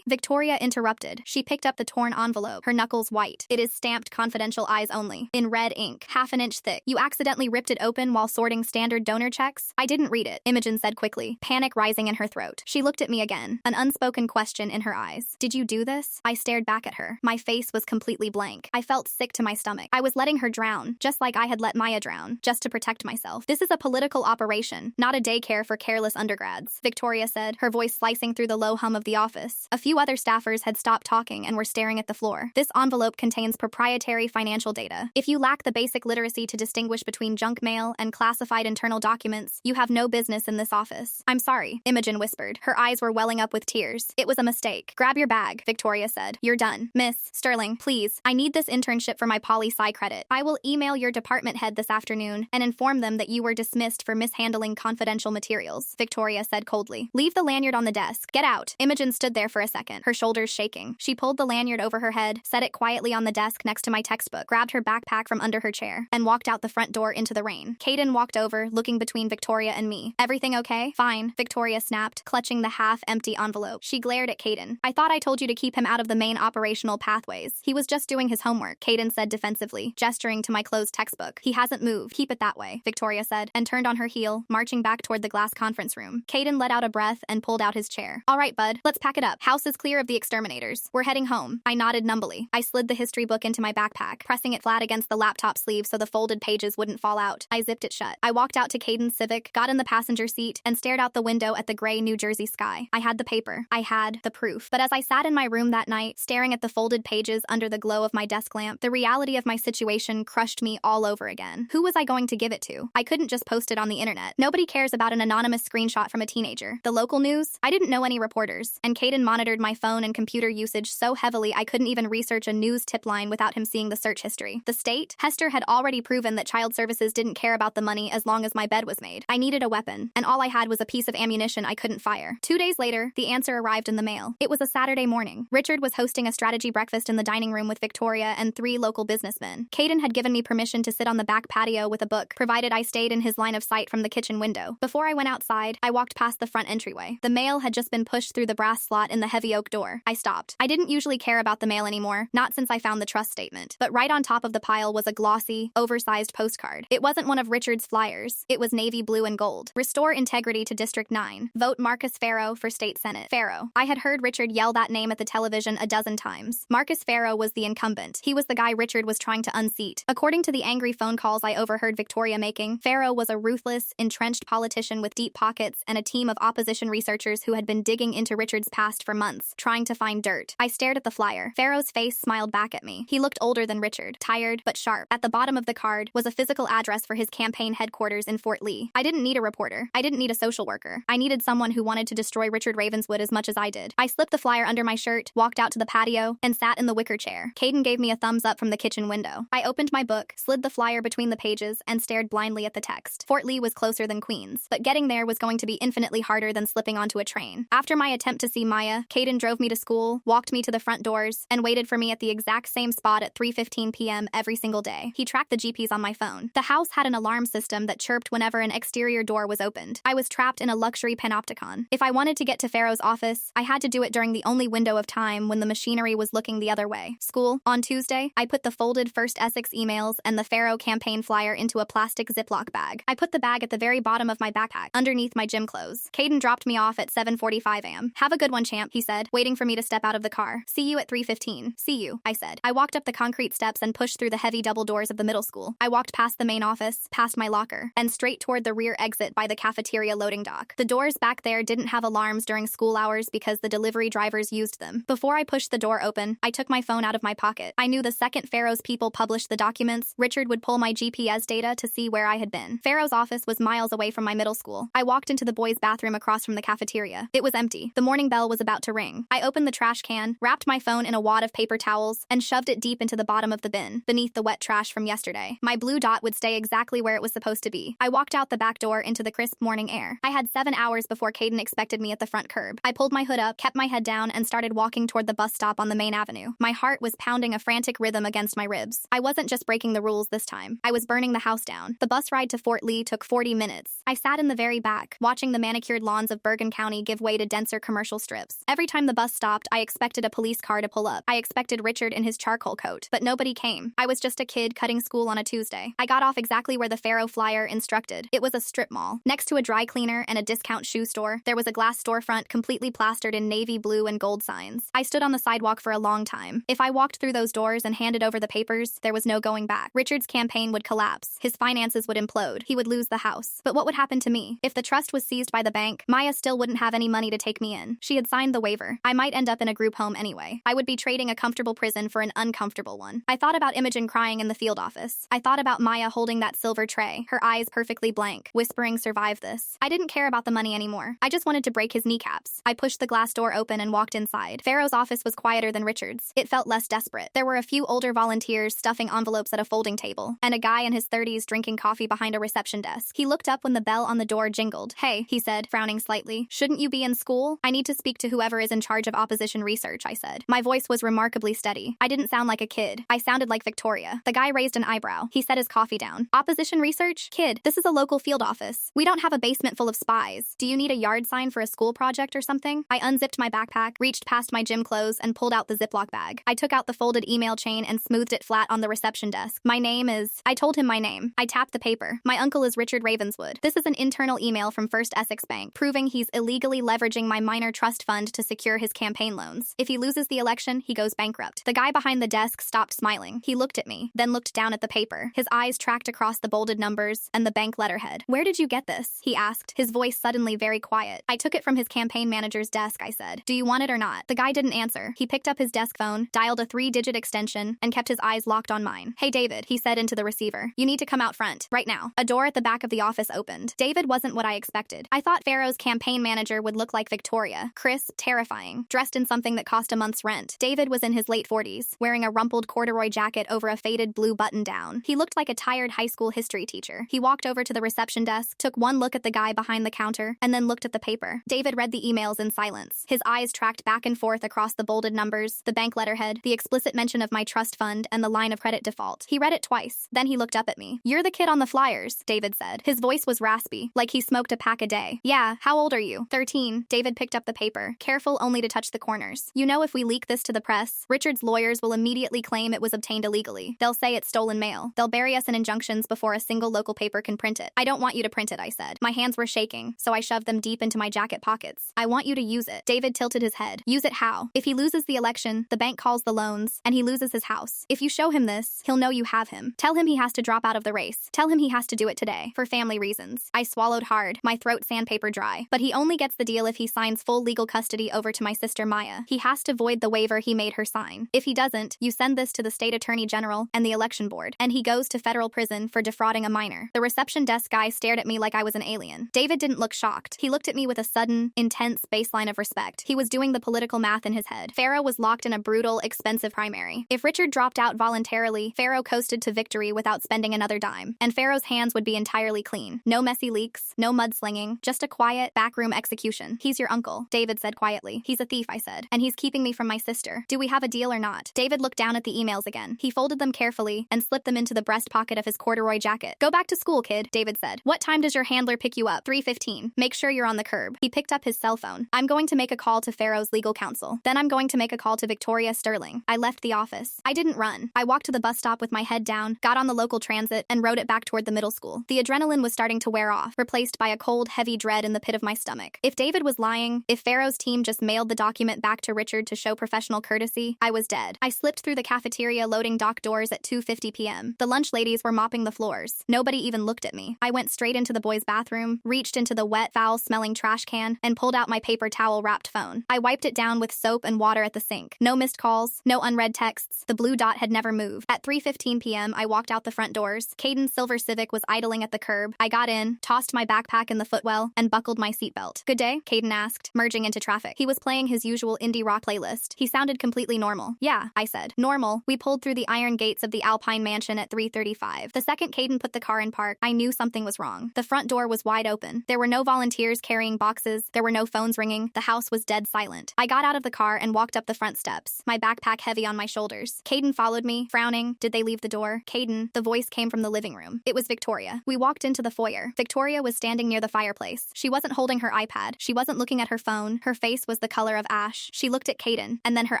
Victoria interrupted. She picked up the torn envelope, her knuckles white. It is stamped confidential eyes only, in red ink, half an inch thick. You accidentally ripped it open while sorting standard donor checks? I didn't read it, Imogen said quickly, panic rising in her throat. She looked at me again, an unspoken question in her eyes. Did you do this? I stared back at her. My face was completely blank. I felt sick to my stomach. I was letting her drown, just like I had let Maya drown, just to protect myself. This is a political operation, not a daycare for careless undergrads, Victoria said, her voice slicing through the low hum of the office. A few other staffers had stopped talking and were staring at the floor. This envelope contains proprietary financial data. If you lack the basic literacy to distinguish between junk mail and classified internal documents, you have no business in this office. I'm sorry, Imogen whispered. Her eyes were welling up with tears. It was a mistake. Grab your bag, Victoria said. You're done. Miss Sterling, please. I need this internship for my poli-sci credit. I will email your department head this afternoon and inform them that you were dismissed for mishandling confidential materials, Victoria said coldly. Leave the lanyard on the desk. Get out. Imogen stood there for a second, her shoulders shaking. She pulled the lanyard over her head, set it quietly on the desk next to my textbook, grabbed her backpack from under her chair, and walked out the front door into the rain. Caden walked over, looking between Victoria and me. Everything okay? Fine, Victoria snapped, clutching the half-empty envelope. She glared at Caden. I thought I told you to keep him out of the main operational pathways. He was just doing his homework, Caden said defensively, gesturing to my closed textbook. He hasn't moved. Keep it that way, Victoria said, and turned on her heel, marching back toward the glass conference room. Caden let out a breath and pulled out his chair. All right, bud, let's pack it up. House is clear of the exterminators. We're heading home. I nodded numbly. I slid the history book into my backpack, pressing it flat against the laptop sleeve so the folded pages wouldn't fall out. I zipped it shut. I walked out to Caden's Civic, got in the passenger seat, and stared out the window at the gray New Jersey sky. I had the paper. I had the proof. But as I sat in my room that night, staring at the folded pages under the glow of my desk lamp, the reality of my situation crushed me all over again. Who was I going to give it to? I couldn't just post it on the internet. Nobody cares about an anonymous screenshot from a teenager. The local news? I didn't know any reporters, and Caden monitored my phone and computer usage so heavily I couldn't even research a news tip line without him seeing the search history. The state? Hester had already proven that child services didn't care about the money as long as my bed was made. I needed a weapon, and all I had was a piece of ammunition I couldn't fire. 2 days later, the answer arrived in the mail. It was a Saturday morning. Richard was hosting a strategy breakfast in the dining room with Victoria and 3 local businessmen. Caden had given me permission to sit on the back patio with a book, provided I stayed in his line of sight from the kitchen window. Before I went outside, I walked past the front entryway. The mail had just been pushed through the brass slot in the heavy oak door. I stopped. I didn't usually care about the mail anymore, not since I found the trust statement. But right on top of the pile was a glossy, oversized postcard. It wasn't one of Richard's flyers. It was navy blue and gold. Restore integrity to District 9. Vote Marcus Farrow for state senate. Farrow. I had heard Richard yell that name at the television a dozen times. Marcus Farrow was the incumbent. He was the guy Richard was trying to unseat. According to the angry phone calls I overheard Victoria making, Farrow was a ruthless, entrenched politician with deep pockets and a team of opposition researchers who had been digging into Richard's past for months, trying to find dirt. I stared at the flyer. Farrow's face smiled back at me. He looked older than Richard, tired but sharp. At the bottom of the card was a physical address for his campaign headquarters in Fort Lee. I didn't need a reporter. I didn't need a social worker. I needed someone who wanted to destroy Richard Ravenswood as much as I did. I slipped the flyer under my shirt, walked out to the patio, and sat in the wicker chair. Caden gave me a thumbs up from the kitchen window. I opened my book, slid the flyer between the pages, and stared blindly at the text. Fort Lee was closer than Queens, but getting there was going to be infinitely harder than slipping onto a train. After my attempt to see Maya, Caden drove me to school, walked me to the front doors, and waited for me at the exact same spot at 3:15 p.m. every single day. He tracked the GPS on my phone. The house had an alarm system that chirped whenever an exterior door was opened. I was trapped in a luxury panopticon. If I wanted to get to Farrow's office, I had to do it during the only window of time when the machinery was looking the other way. School. On Tuesday, I put the folded First Essex emails and the Farrow campaign flyer into a plastic Ziploc bag. I put the bag at the very bottom of my backpack, underneath my gym clothes. Caden dropped me off at 7:45 a.m. Have a good one, champ, he said, waiting for me to step out of the car. See you at 3:15. See you, I said. I walked up the concrete steps and pushed through the heavy double doors of the middle school. I walked past the main office, past my locker, and straight toward the rear exit by the cafeteria loading dock. The doors back there didn't have alarms during school hours because the delivery drivers used them. Before I pushed the door open, I took my phone out of my pocket. I knew the second Farrow's people published the documents, Richard would pull my GPS data to see where I had been. Farrow's office was miles away from my middle school. I walked into the boys' bathroom across from the cafeteria. It was empty. The morning bell was about to ring. I opened the trash can, wrapped my phone in a wad of paper towels, and shoved it deep into the bottom of the bin, beneath the wet trash from yesterday. My blue dot would stay exactly where it was supposed to be. I walked out the back door into the crisp morning air. I had 7 hours before Caden expected me at the front curb. I pulled my hood up, kept my head down, and started walking toward the bus stop on the main avenue. My heart was pounding a frantic rhythm against my ribs. I wasn't just breaking the rules this time. I was burning the house down. The bus ride to Fort Lee took 40 minutes. I sat in the very back, watching the manicured lawns of Bergen County give way to denser commercial strips. Every time the bus stopped, I expected a police car to pull up. I expected Richard in his charcoal coat, but nobody came. I was just a kid cutting school on a Tuesday. I got off exactly where the Farrow flyer instructed. It was a strip mall. Next to a dry cleaner and a discount shoe store, there was a glass storefront completely plastered in navy blue and gold signs. I stood on the sidewalk for a long time. If I walked through those doors and handed over the papers, there was no going back. Richard's campaign would collapse. His finances would implode. He would lose the house. But what would happen to me? If the trust was seized by the bank, Maya still wouldn't have any money to take me in. She had signed the waiver. I might end up in a group home anyway. I would be trading a comfortable prison for an uncomfortable one. I thought about Imogen crying in the field office. I thought about Maya holding that silver tray, her eyes perfectly blank, whispering, "Survive this." I didn't care about the money anymore. I just wanted to break his kneecaps. I pushed the glass door open and walked inside. Farrow's office was quieter than Richard's. It felt less desperate. There were a few older volunteers stuffing envelopes at a folding table, and a guy in his 30s drinking coffee behind a reception desk. He looked up when the bell on the door jingled. "Hey," he said, frowning slightly. "Shouldn't you be in school?" "I need to speak to whoever is in charge of opposition research," I said. My voice was remarkably steady. I didn't sound like a kid. I sounded like Victoria. The guy raised an eyebrow. He set his coffee down. "Opposition research? Kid, this is a local field office. We don't have a basement full of spies. Do you need a yard sign for a school project or something?" I unzipped my backpack, reached past my gym clothes, and pulled out the Ziploc bag. I took out the folded email chain and smoothed it flat on the reception desk. "My name is..." I told him my name. I tapped the paper. "My uncle is Richard Ravenswood. This is an internal email from First Essex Bank, proving he's illegally leveraging my minor trust fund to secure his campaign loans. If he loses the election, he goes bankrupt." The guy behind the desk stopped smiling. He looked at me, then looked down at the paper. His eyes tracked across the bolded numbers and the bank letterhead. "Where did you get this?" he asked, his voice suddenly very quiet. "I took it from his campaign manager's desk," I said. "Do you want it or not?" The guy didn't answer. He picked up his desk phone, dialed a 3-digit extension, and kept his eyes locked on mine. "Hey, David," he said into the receiver. "You need to come out front, right now." A door at the back of the office opened. David wasn't what I expected. I thought Farrow's campaign manager would look like Victoria, crisp, terrifying, dressed in something that cost a month's rent. David was in his late 40s, wearing a rumpled corduroy jacket over a faded blue button-down. He looked like a tired high school history teacher. He walked over to the reception desk, took one look at the guy behind the counter, and then looked at the paper. David read the emails in silence. His eyes tracked back and forth across the bolded numbers, the bank letterhead, the explicit mention of my trust fund, and the line of credit default. He read it twice. Then he looked up at me. "You're the kid on the flyers," David said. His voice was raspy, like he smoked a pack a day. "Yeah, how old are you?" 13. David picked up the paper, careful only to touch the corners. "You know, if we leak this to the press, Richard's lawyers will immediately claim it was obtained illegally. They'll say it's stolen mail. They'll bury us in injunctions before a single local paper can print it." "I don't want you to print it," I said. My hands were shaking. so I shoved them deep into my jacket pockets. I want you to use it. David tilted his head. Use it how? If he loses the election, the bank calls the loans, and he loses his house. If you show him this, he'll know you have him. Tell him he has to drop out of the race. Tell him he has to do it today, for family reasons. I swallowed hard, my throat sandpaper dry. But he only gets the deal if he signs full legal custody over to my sister Maya. He has to void the waiver he made her sign. If he doesn't, you send this to the state attorney general and the election board, and he goes to federal prison for defrauding a minor. The reception desk guy stared at me like I was an alien. David didn't look shocked. He looked at me with a sudden, intense baseline of respect. He was doing the political math in his head. Farrow was locked in a brutal, expensive primary. If Richard dropped out voluntarily, Farrow coasted to victory without spending another dime, and Farrow's hands would be entirely clean. No messy leaks, no mudslinging, just a quiet, backroom execution. He's your uncle, David said quietly. He's a thief, I said, and he's keeping me from my sister. Do we have a deal or not? David looked down at the emails again. He folded them carefully and slipped them into the breast pocket of his corduroy jacket. Go back to school, kid, David said. What time does your handler pick you up? 3:15. Make sure you're on the curb. He picked up his cell phone. I'm going to make a call to Farrow's legal counsel. Then I'm going to make a call to Victoria Sterling. I left the office. I didn't run. I walked to the bus stop with my head down, got on the local transit, and rode it back toward the middle school. The adrenaline was starting to wear off, replaced by a cold, heavy dread in the pit of my stomach. If David was lying, if Farrow's team just mailed the document back to Richard to show professional courtesy, I was dead. I slipped through the cafeteria loading dock doors at 2:50 p.m. The lunch ladies were mopping the floors. Nobody even looked at me. I went straight into the boys' bathroom, reached into the wet, foul-smelling trash can, and pulled out my paper towel-wrapped phone. I wiped it down with soap and water at the sink. No missed calls, no unread texts. The blue dot had never moved. At 3:15 p.m., I walked out the front doors. Caden's silver Civic was idling at the curb. I got in, tossed my backpack in the footwell, and buckled my seatbelt. Good day? Caden asked, merging into traffic. He was playing his usual indie rock playlist. He sounded completely normal. Yeah, I said. Normal. We pulled through the iron gates of the Alpine Mansion at 3:35. The second Caden put the car in park, I knew something was wrong. The front door was wide open. There were no volunteers carrying boxes. There were no phones ringing. The house was dead silent. I got out of the car and walked up the front steps, my backpack heavy on my shoulders. Caden followed me, frowning. Did they leave the door? Caden, the voice came from the living room. It was Victoria. We walked into the foyer. Victoria was standing near the fireplace. She wasn't holding her iPad. She wasn't looking at her phone. Her face was the color of ash. She looked at Caden, and then her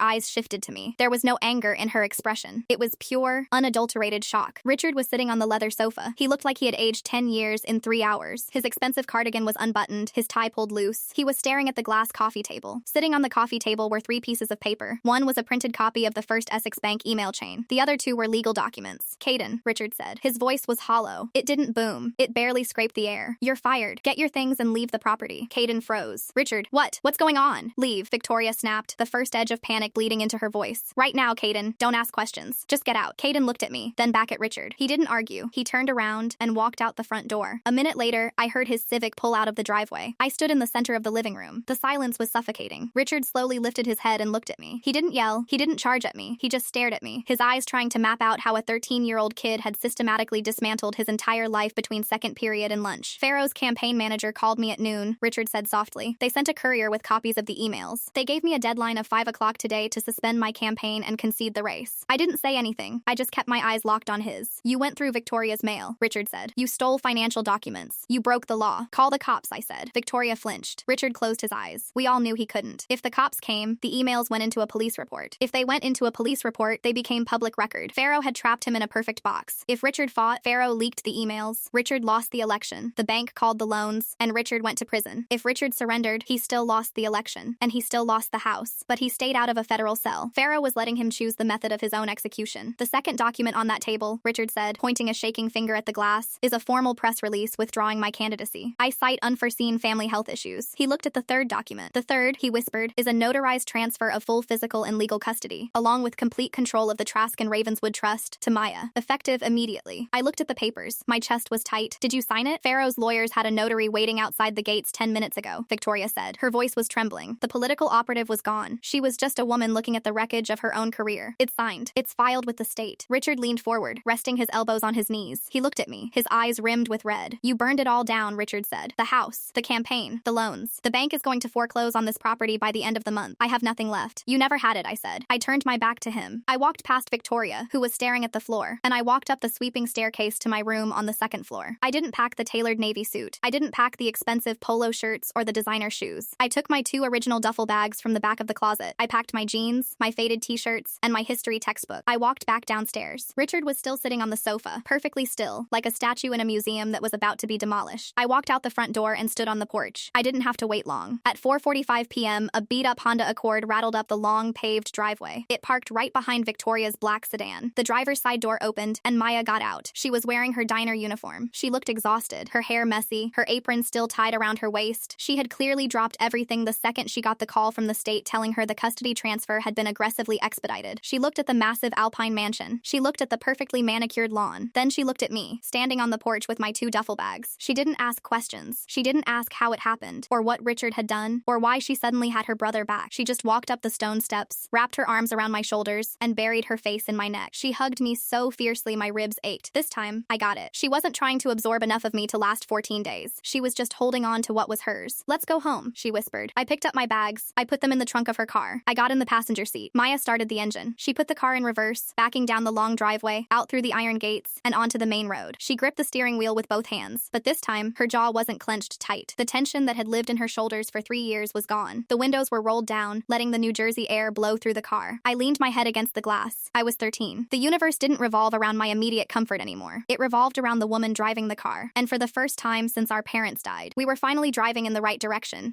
eyes shifted to me. There was no anger in her expression. It was pure, unadulterated shock. Richard was sitting on the leather sofa. He looked like he had aged 10 years in 3 hours. His expensive cardigan was unbuttoned, his tie pulled loose. He was staring at the glass coffee table. Sitting on the coffee table were 3 pieces of paper. One was a printed copy of the First Essex Bank email chain. The other 2 were legal documents. Caden, Richard said. His voice was hollow. It didn't boom. It barely scraped the air. You're fired. Get your things and leave the property. Caden froze. Richard, what? What's going on? Leave, Victoria snapped, the first edge of panic bleeding into her voice. Right now, Caden. Don't ask questions. Just get out. Caden looked at me, then back at Richard. He didn't argue. He turned around and walked out the front door. A minute later, I heard his Civic pull out of the driveway. I stood in the center of the living room. The silence was suffocating. Richard slowly lifted his head and looked at me. He didn't yell. He didn't charge at me. He just stared at me, his eyes trying to map out how a 13-year-old kid had systematically dismantled his entire life between second period and lunch. Farrow's campaign manager called me at noon, Richard said softly. They sent a courier with copies of the emails. They gave me a deadline of 5 o'clock today to suspend my campaign and concede the race. I didn't say anything. I just kept my eyes locked on his. You went through Victoria's mail, Richard said. You stole financial documents. You broke the law. Call the cops, I said. Victoria flinched. Richard closed his eyes. We all knew he couldn't. If the cops came, the emails went into a police report. If they went into a police report, they became public record. Farrow had trapped him in a perfect box. If Richard fought, Farrow leaked the emails. Richard lost the election. The bank called the loans, and Richard went to prison. If Richard surrendered, he still lost the election, and he still lost the house. But he stayed out of a federal cell. Farrow was letting him choose the method of his own execution. The second document on that table, Richard said, pointing a shaking finger at the glass, is a formal press release withdrawing my candidacy. I cite unforeseen family health issues. He looked at the third document. The third, he whispered, is a notarized transfer of full physical and legal custody, along with complete control of the Trask and Ravenswood Trust, to Maya, effective immediately. I looked at the papers. My chest was tight. Did you sign it? Farrow's lawyers had a notary waiting outside the gates 10 minutes ago, Victoria said. Her voice was trembling. The political operative was gone. She was just a woman looking at the wreckage of her own career. It's signed. It's filed with the state. Richard leaned forward, resting his elbows on his knees. He looked at me, his eyes rimmed with red. You burned it all down, Richard said. The house, the campaign, the loans. The bank is going to foreclose on this property by the end of the month. I have nothing left. You never had it, I said. I turned my back to him. I walked past Victoria, who was staring at the floor, and I walked up the sweeping staircase to my room on the second floor. I didn't pack the tailored navy suit. I didn't pack the expensive polo shirts or the designer shoes. I took my 2 original duffel bags from the back of the closet. I packed my jeans, my faded t-shirts, and my history textbook. I walked back downstairs. Richard was still sitting on the sofa, perfectly still, like a statue in a museum that was about to be demolished. I walked out the front front door and stood on the porch. I didn't have to wait long. At 4:45 p.m., a beat-up Honda Accord rattled up the long, paved driveway. It parked right behind Victoria's black sedan. The driver's side door opened, and Maya got out. She was wearing her diner uniform. She looked exhausted, her hair messy, her apron still tied around her waist. She had clearly dropped everything the second she got the call from the state telling her the custody transfer had been aggressively expedited. She looked at the massive Alpine mansion. She looked at the perfectly manicured lawn. Then she looked at me, standing on the porch with my 2 duffel bags. She didn't ask questions. She didn't ask how it happened, or what Richard had done, or why she suddenly had her brother back. She just walked up the stone steps, wrapped her arms around my shoulders, and buried her face in my neck. She hugged me so fiercely my ribs ached. This time, I got it. She wasn't trying to absorb enough of me to last 14 days. She was just holding on to what was hers. "Let's go home," she whispered. I picked up my bags. I put them in the trunk of her car. I got in the passenger seat. Maya started the engine. She put the car in reverse, backing down the long driveway, out through the iron gates, and onto the main road. She gripped the steering wheel with both hands, but this time, her jaw wasn't clenched tight. The tension that had lived in her shoulders for 3 years was gone. The windows were rolled down, letting the New Jersey air blow through the car. I leaned my head against the glass. I was 13. The universe didn't revolve around my immediate comfort anymore. It revolved around the woman driving the car. And for the first time since our parents died, we were finally driving in the right direction.